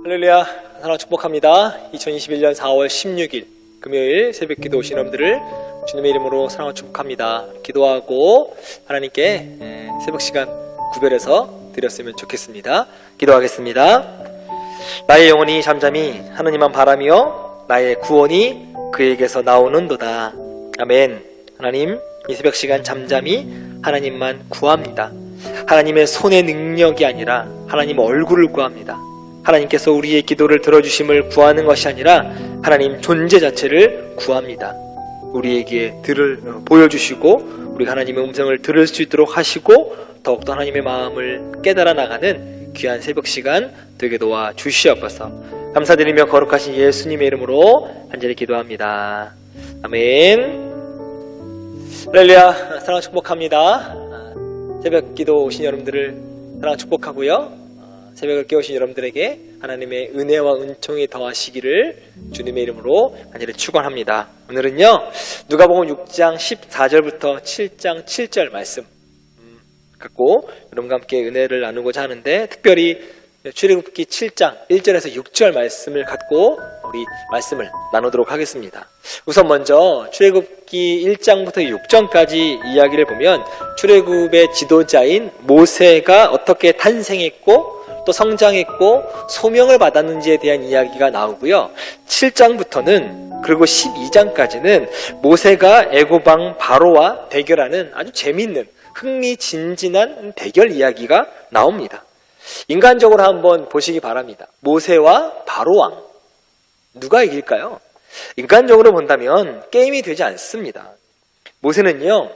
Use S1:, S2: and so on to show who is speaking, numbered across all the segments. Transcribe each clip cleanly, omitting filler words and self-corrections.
S1: 할렐루야, 사랑 축복합니다. 2021년 4월 16일 금요일 새벽기도 오신 여러분들을 주님의 이름으로 사랑하고 축복합니다. 기도하고 하나님께 새벽 시간 구별해서 드렸으면 좋겠습니다. 기도하겠습니다. 나의 영혼이 잠잠히 하나님만 바라며 나의 구원이 그에게서 나오는도다. 아멘. 하나님, 이 새벽 시간 잠잠히 하나님만 구합니다. 하나님의 손의 능력이 아니라 하나님 얼굴을 구합니다. 하나님께서 우리의 기도를 들어주심을 구하는 것이 아니라 하나님 존재 자체를 구합니다. 우리에게 보여주시고 우리가 하나님의 음성을 들을 수 있도록 하시고 더욱더 하나님의 마음을 깨달아 나가는 귀한 새벽 시간 되게 도와 주시옵소서. 감사드리며 거룩하신 예수님의 이름으로 간절히 기도합니다. 아멘. 할렐루야, 사랑 축복합니다. 새벽 기도 오신 여러분들을 사랑 축복하고요. 새벽을 깨우신 여러분들에게 하나님의 은혜와 은총이 더하시기를 주님의 이름으로 간절히 축원합니다. 오늘은요, 누가복음 6장 14절부터 7장 7절 말씀 갖고 여러분과 함께 은혜를 나누고자 하는데, 특별히 출애굽기 7장 1절에서 6절 말씀을 갖고 우리 말씀을 나누도록 하겠습니다. 우선 먼저 출애굽기 1장부터 6장까지 이야기를 보면 출애굽의 지도자인 모세가 어떻게 탄생했고 또 성장했고 소명을 받았는지에 대한 이야기가 나오고요. 7장부터는 그리고 12장까지는 모세가 애고방 바로와 대결하는 아주 재미있는 흥미진진한 대결 이야기가 나옵니다. 인간적으로 한번 보시기 바랍니다. 모세와 바로왕, 누가 이길까요? 인간적으로 본다면 게임이 되지 않습니다. 모세는요,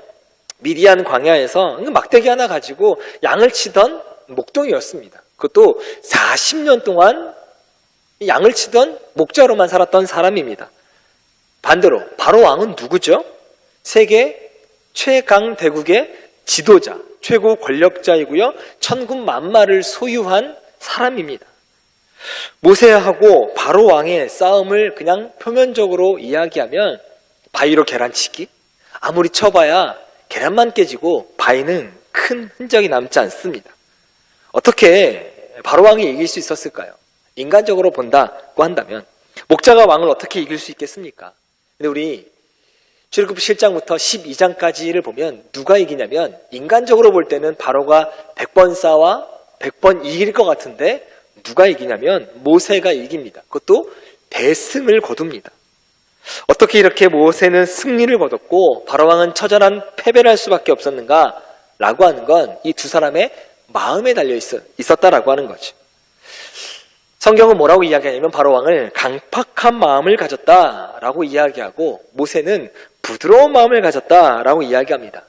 S1: 미디안 광야에서 막대기 하나 가지고 양을 치던 목동이었습니다. 그것도 40년 동안 양을 치던 목자로만 살았던 사람입니다. 반대로 바로왕은 누구죠? 세계 최강대국의 지도자, 최고 권력자이고요, 천군 만마를 소유한 사람입니다. 모세하고 바로왕의 싸움을 그냥 표면적으로 이야기하면 바위로 계란치기? 아무리 쳐봐야 계란만 깨지고 바위는 큰 흔적이 남지 않습니다. 어떻게 바로왕이 이길 수 있었을까요? 인간적으로 본다고 한다면 목자가 왕을 어떻게 이길 수 있겠습니까? 근데 우리 출애굽기 7장부터 12장까지를 보면 누가 이기냐면, 인간적으로 볼 때는 바로가 100번 싸워 100번 이길 것 같은데 누가 이기냐면 모세가 이깁니다. 그것도 대승을 거둡니다. 어떻게 이렇게 모세는 승리를 거뒀고 바로왕은 처절한 패배를 할 수밖에 없었는가 라고 하는 건 이 두 사람의 마음에 달려 있었다라고 하는 거죠. 성경은 뭐라고 이야기하냐면 바로왕을 강팍한 마음을 가졌다라고 이야기하고 모세는 부드러운 마음을 가졌다라고 이야기합니다.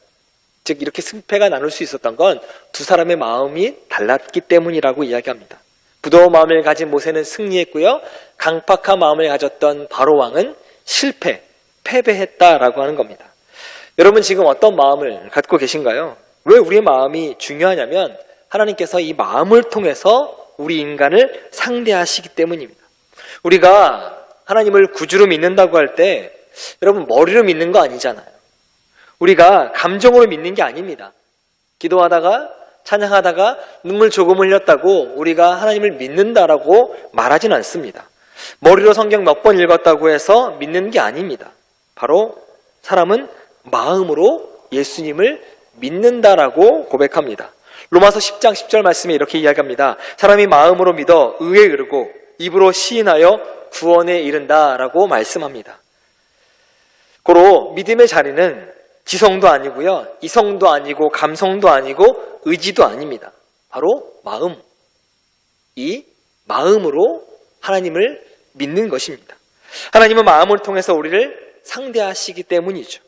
S1: 즉 이렇게 승패가 나눌 수 있었던 건 두 사람의 마음이 달랐기 때문이라고 이야기합니다. 부드러운 마음을 가진 모세는 승리했고요, 강팍한 마음을 가졌던 바로왕은 패배했다라고 하는 겁니다. 여러분 지금 어떤 마음을 갖고 계신가요? 왜 우리의 마음이 중요하냐면 하나님께서 이 마음을 통해서 우리 인간을 상대하시기 때문입니다. 우리가 하나님을 구주로 믿는다고 할 때 여러분 머리로 믿는 거 아니잖아요. 우리가 감정으로 믿는 게 아닙니다. 기도하다가 찬양하다가 눈물 조금 흘렸다고 우리가 하나님을 믿는다라고 말하진 않습니다. 머리로 성경 몇 번 읽었다고 해서 믿는 게 아닙니다. 바로 사람은 마음으로 예수님을 믿는다라고 고백합니다. 로마서 10장 10절 말씀에 이렇게 이야기합니다. 사람이 마음으로 믿어 의에 이르고 입으로 시인하여 구원에 이른다라고 말씀합니다. 고로 믿음의 자리는 지성도 아니고요, 이성도 아니고 감성도 아니고 의지도 아닙니다. 바로 마음. 이 마음으로 하나님을 믿는 것입니다. 하나님은 마음을 통해서 우리를 상대하시기 때문이죠.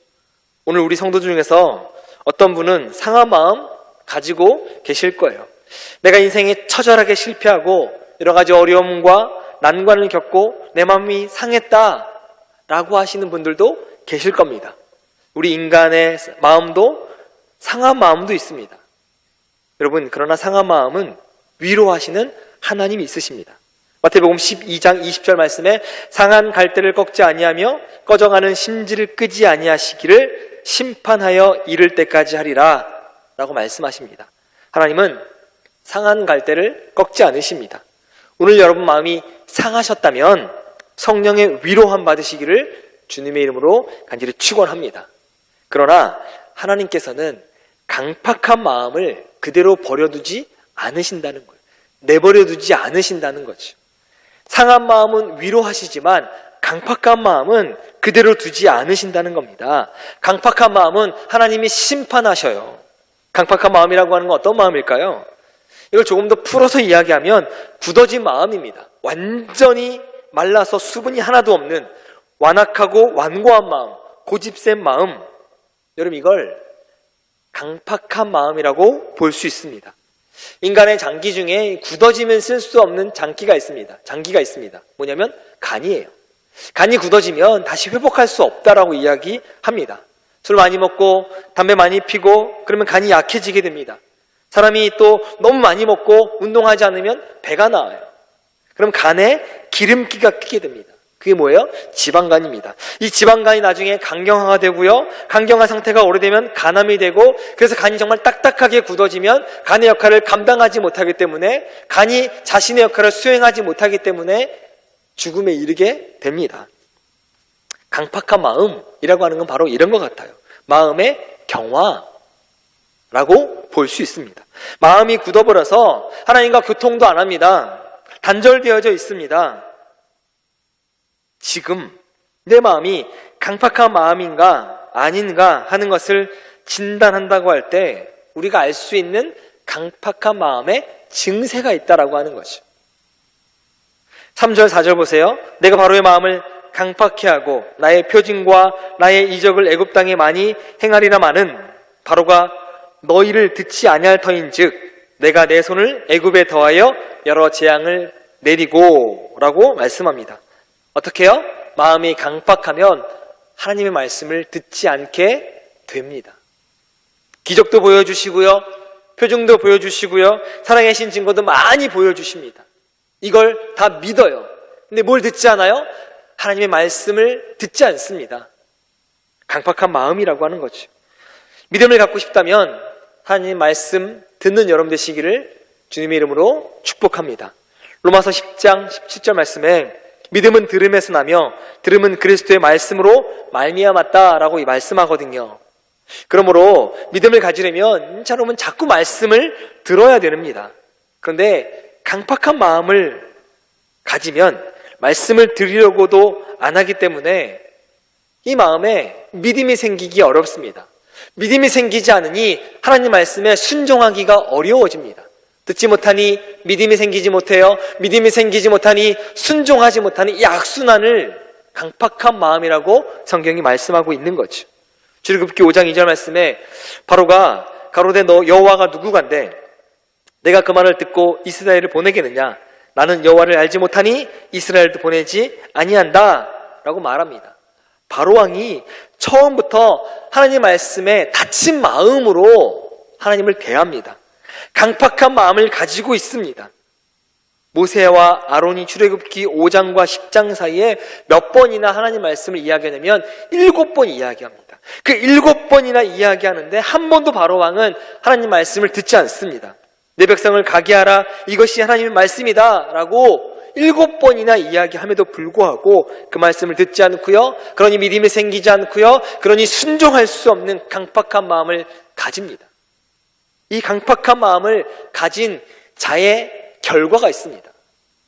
S1: 오늘 우리 성도 중에서 어떤 분은 상한 마음 가지고 계실 거예요. 내가 인생에 처절하게 실패하고 여러 가지 어려움과 난관을 겪고 내 마음이 상했다라고 하시는 분들도 계실 겁니다. 우리 인간의 마음도 상한 마음도 있습니다. 여러분, 그러나 상한 마음은 위로하시는 하나님이 있으십니다. 마태복음 12장 20절 말씀에 상한 갈대를 꺾지 아니하며 꺼져가는 심지를 끄지 아니하시기를 심판하여 이를 때까지 하리라 라고 말씀하십니다. 하나님은 상한 갈대를 꺾지 않으십니다. 오늘 여러분 마음이 상하셨다면 성령의 위로함 받으시기를 주님의 이름으로 간절히 축원합니다. 그러나 하나님께서는 강팍한 마음을 그대로 버려두지 않으신다는 거예요. 내버려두지 않으신다는 거죠. 상한 마음은 위로하시지만 강팍한 마음은 그대로 두지 않으신다는 겁니다. 강팍한 마음은 하나님이 심판하셔요. 강팍한 마음이라고 하는 건 어떤 마음일까요? 이걸 조금 더 풀어서 이야기하면 굳어진 마음입니다. 완전히 말라서 수분이 하나도 없는 완악하고 완고한 마음, 고집센 마음. 여러분, 이걸 강팍한 마음이라고 볼 수 있습니다. 인간의 장기 중에 굳어지면 쓸 수 없는 장기가 있습니다. 뭐냐면 간이에요. 간이 굳어지면 다시 회복할 수 없다라고 이야기합니다. 술 많이 먹고 담배 많이 피고 그러면 간이 약해지게 됩니다. 사람이 또 너무 많이 먹고 운동하지 않으면 배가 나와요. 그럼 간에 기름기가 끼게 됩니다. 그게 뭐예요? 지방간입니다. 이 지방간이 나중에 간경화가 되고요. 간경화 상태가 오래되면 간암이 되고, 그래서 간이 정말 딱딱하게 굳어지면 간의 역할을 감당하지 못하기 때문에, 간이 자신의 역할을 수행하지 못하기 때문에 죽음에 이르게 됩니다. 강팍한 마음이라고 하는 건 바로 이런 것 같아요. 마음의 경화라고 볼 수 있습니다. 마음이 굳어버려서 하나님과 교통도 안 합니다. 단절되어져 있습니다. 지금 내 마음이 강팍한 마음인가 아닌가 하는 것을 진단한다고 할 때 우리가 알 수 있는 강팍한 마음의 증세가 있다라고 하는 거죠. 3절 4절 보세요. 내가 바로의 마음을 강팍케 하고 나의 표징과 나의 이적을 애굽 땅에 많이 행하리라마는 바로가 너희를 듣지 아니할 터인즉 내가 내 손을 애굽에 더하여 여러 재앙을 내리고 라고 말씀합니다. 어떻게 해요? 마음이 강팍하면 하나님의 말씀을 듣지 않게 됩니다. 기적도 보여주시고요. 표징도 보여주시고요. 살아계신 증거도 많이 보여주십니다. 이걸 다 믿어요. 근데 뭘 듣지 않아요? 하나님의 말씀을 듣지 않습니다. 강팍한 마음이라고 하는 거죠. 믿음을 갖고 싶다면 하나님의 말씀 듣는 여러분 되시기를 주님의 이름으로 축복합니다. 로마서 10장 17절 말씀에 믿음은 들음에서 나며 들음은 그리스도의 말씀으로 말미암았다라고 말씀하거든요. 그러므로 믿음을 가지려면 여러분 자꾸 말씀을 들어야 됩니다. 그런데 강팍한 마음을 가지면 말씀을 들으려고도 안 하기 때문에 이 마음에 믿음이 생기기 어렵습니다. 믿음이 생기지 않으니 하나님 말씀에 순종하기가 어려워집니다. 듣지 못하니 믿음이 생기지 못해요. 믿음이 생기지 못하니 순종하지 못하니 이 악순환을 강팍한 마음이라고 성경이 말씀하고 있는 거죠. 출애굽기 5장 2절 말씀에 바로가 가로되 너 여호와가 누구간데 내가 그 말을 듣고 이스라엘을 보내겠느냐? 나는 여호와를 알지 못하니 이스라엘도 보내지 아니한다 라고 말합니다. 바로 왕이 처음부터 하나님 말씀에 닫힌 마음으로 하나님을 대합니다. 강팍한 마음을 가지고 있습니다. 모세와 아론이 출애굽기 5장과 10장 사이에 몇 번이나 하나님 말씀을 이야기하냐면 7번 이야기합니다. 그 7번이나 이야기하는데 한 번도 바로 왕은 하나님 말씀을 듣지 않습니다. 내 백성을 가게 하라, 이것이 하나님의 말씀이다 라고 7번이나 이야기함에도 불구하고 그 말씀을 듣지 않고요, 그러니 믿음이 생기지 않고요, 그러니 순종할 수 없는 강팍한 마음을 가집니다. 이 강팍한 마음을 가진 자의 결과가 있습니다.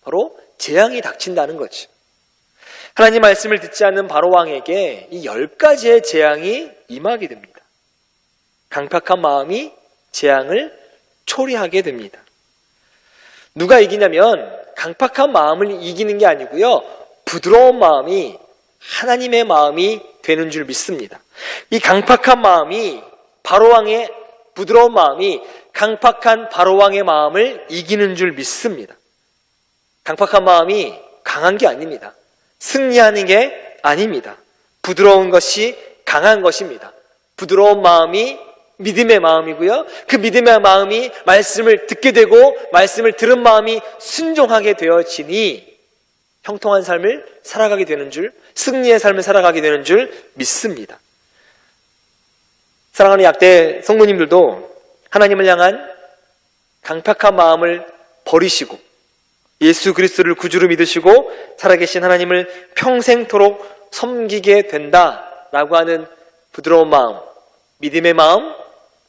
S1: 바로 재앙이 닥친다는 거죠. 하나님 말씀을 듣지 않는 바로 왕에게 이 10가지의 재앙이 임하게 됩니다. 강팍한 마음이 재앙을 초래하게 됩니다. 누가 이기냐면 강팍한 마음을 이기는 게 아니고요, 부드러운 마음이 하나님의 마음이 되는 줄 믿습니다. 이 강팍한 마음이 바로왕의 부드러운 마음이 강팍한 바로왕의 마음을 이기는 줄 믿습니다. 강팍한 마음이 강한 게 아닙니다. 승리하는 게 아닙니다. 부드러운 것이 강한 것입니다. 부드러운 마음이 믿음의 마음이고요, 그 믿음의 마음이 말씀을 듣게 되고 말씀을 들은 마음이 순종하게 되어지니 형통한 삶을 살아가게 되는 줄, 승리의 삶을 살아가게 되는 줄 믿습니다. 사랑하는 약대 성도님들도 하나님을 향한 강팍한 마음을 버리시고 예수 그리스도를 구주로 믿으시고 살아계신 하나님을 평생토록 섬기게 된다라고 하는 부드러운 마음, 믿음의 마음,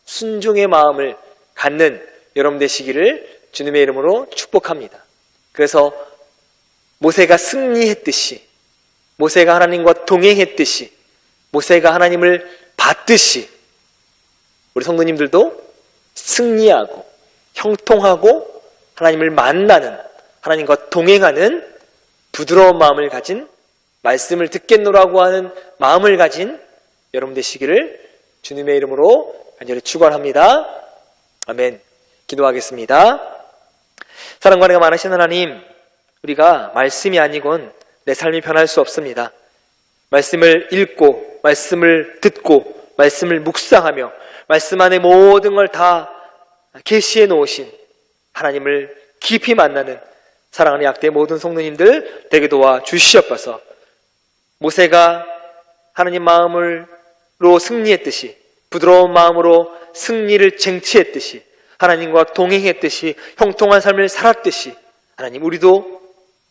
S1: 순종의 마음을 갖는 여러분 되시기를 주님의 이름으로 축복합니다. 그래서 모세가 승리했듯이, 모세가 하나님과 동행했듯이, 모세가 하나님을 받듯이 우리 성도님들도 승리하고 형통하고 하나님을 만나는, 하나님과 동행하는 부드러운 마음을 가진, 말씀을 듣겠노라고 하는 마음을 가진 여러분 되시기를 주님의 이름으로 간절히 축원합니다. 아멘. 기도하겠습니다. 사랑과 은혜가 많으신 하나님, 우리가 말씀이 아니곤 내 삶이 변할 수 없습니다. 말씀을 읽고, 말씀을 듣고, 말씀을 묵상하며 말씀 안에 모든 걸 다 계시해 놓으신 하나님을 깊이 만나는 사랑하는 약대 모든 성도님들 되게 도와 주시옵소서. 모세가 하나님 마음으로 승리했듯이, 부드러운 마음으로 승리를 쟁취했듯이, 하나님과 동행했듯이, 형통한 삶을 살았듯이, 하나님 우리도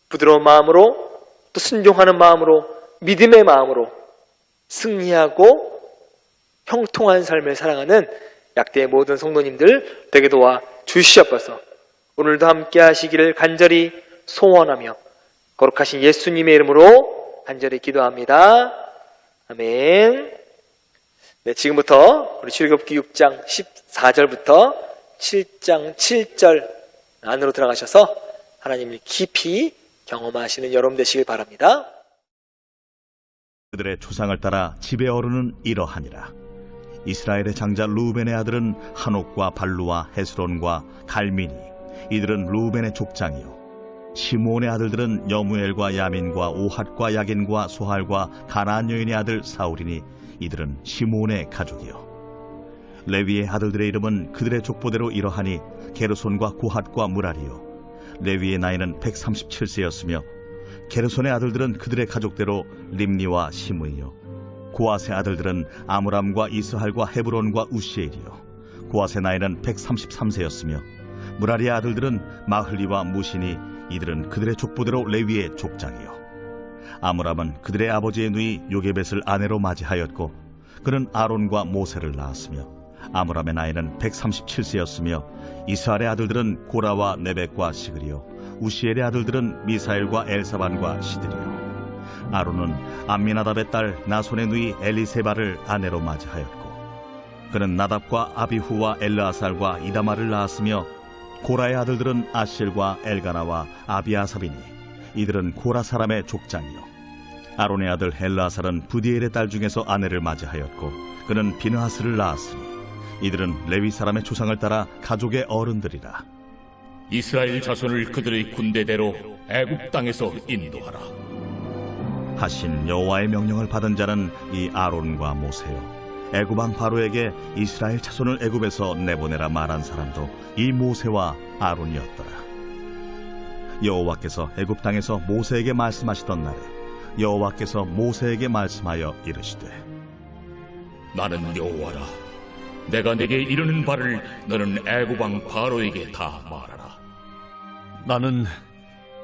S1: 부드러운 마음으로, 또 순종하는 마음으로, 믿음의 마음으로 승리하고 형통한 삶을 살아가는 약대의 모든 성도님들 되게 도와 주시옵소서. 오늘도 함께 하시기를 간절히 소원하며 거룩하신 예수님의 이름으로 간절히 기도합니다. 아멘. 네, 지금부터 우리 출애굽기 6장 14절부터 7장 7절 안으로 들어가셔서 하나님을 깊이 경험하시는 여러분 되시길 바랍니다.
S2: 그들의 조상을 따라 집에 오르는 이러하니라. 이스라엘의 장자 루벤의 아들은 한옥과 발루와 헤스론과 갈미니, 이들은 루벤의 족장이요. 시므온의 아들들은 여무엘과 야민과 오핫과 야긴과 소할과 가나안 여인의 아들 사울이니, 이들은 시므온의 가족이요. 레위의 아들들의 이름은 그들의 족보대로 이러하니 게르손과 고핫과 무라리요. 레위의 나이는 137세였으며 게르손의 아들들은 그들의 가족대로 림니와 시므이요. 고앗의 아들들은 아므람과 이스할과 헤브론과 우시엘이요. 고앗의 나이는 133세였으며 무라리의 아들들은 마흘리와 무시니, 이들은 그들의 족보대로 레위의 족장이요. 아므람은 그들의 아버지의 누이 요게벳을 아내로 맞이하였고 그는 아론과 모세를 낳았으며, 아므람의 나이는 137세였으며 이스할의 아들들은 고라와 네벡과 시그리요. 우시엘의 아들들은 미사엘과 엘사반과 시드리요. 아론은 암미나답의 딸 나손의 누이 엘리세바를 아내로 맞이하였고 그는 나답과 아비후와 엘르아살과 이다마를 낳았으며, 고라의 아들들은 아실과 엘가나와 아비아삽이니, 이들은 고라 사람의 족장이요. 아론의 아들 엘르아살은 부디엘의 딸 중에서 아내를 맞이하였고 그는 비느하스를 낳았으니, 이들은 레위 사람의 조상을 따라 가족의 어른들이라.
S3: 이스라엘 자손을 그들의 군대대로 애굽 땅에서 인도하라
S2: 하신 여호와의 명령을 받은 자는 이 아론과 모세요. 애굽 왕 바로에게 이스라엘 자손을 애굽에서 내보내라 말한 사람도 이 모세와 아론이었더라. 여호와께서 애굽 땅에서 모세에게 말씀하시던 날에 여호와께서 모세에게 말씀하여 이르시되,
S3: 나는 여호와라. 내가 내게 이르는 바를 너는 애굽 왕 바로에게 다 말하라.
S4: 나는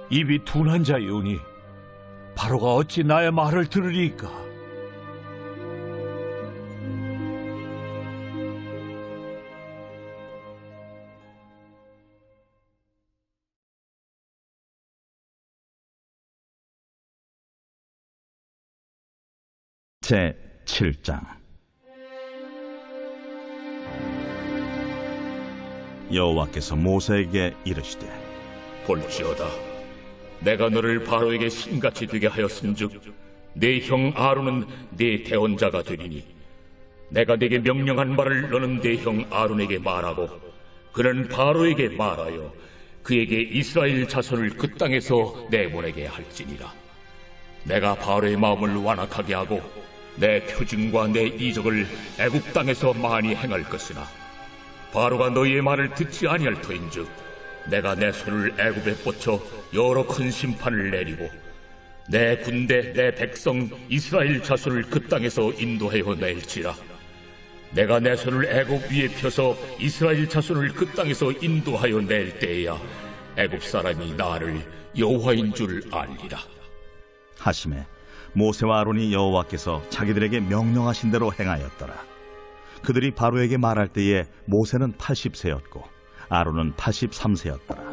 S4: 입이 둔한 자이오니 바로가 어찌 나의 말을 들으리까?
S2: 제 7장. 여호와께서 모세에게 이르시되,
S3: 볼지어다, 내가 너를 바로에게 신같이 되게 하였은즉 네 형 아론은 네 대언자가 되리니, 내가 네게 명령한 말을 너는 네 형 아론에게 말하고 그는 바로에게 말하여 그에게 이스라엘 자손을 그 땅에서 내보내게 할지니라. 내가 바로의 마음을 완악하게 하고 내 표징과 내 이적을 애굽 땅에서 많이 행할 것이나, 바로가 너희의 말을 듣지 아니할 터인즉 내가 내 손을 애굽에 뻗쳐 여러 큰 심판을 내리고 내 군대 내 백성 이스라엘 자손을 그 땅에서 인도하여 낼지라. 내가 내 손을 애굽 위에 펴서 이스라엘 자손을 그 땅에서 인도하여 낼 때에야 애굽 사람이 나를 여호와인 줄 알리라.
S2: 하심에 모세와 아론이 여호와께서 자기들에게 명령하신 대로 행하였더라. 그들이 바로에게 말할 때에 모세는 80세였고 아론은 83세였더라.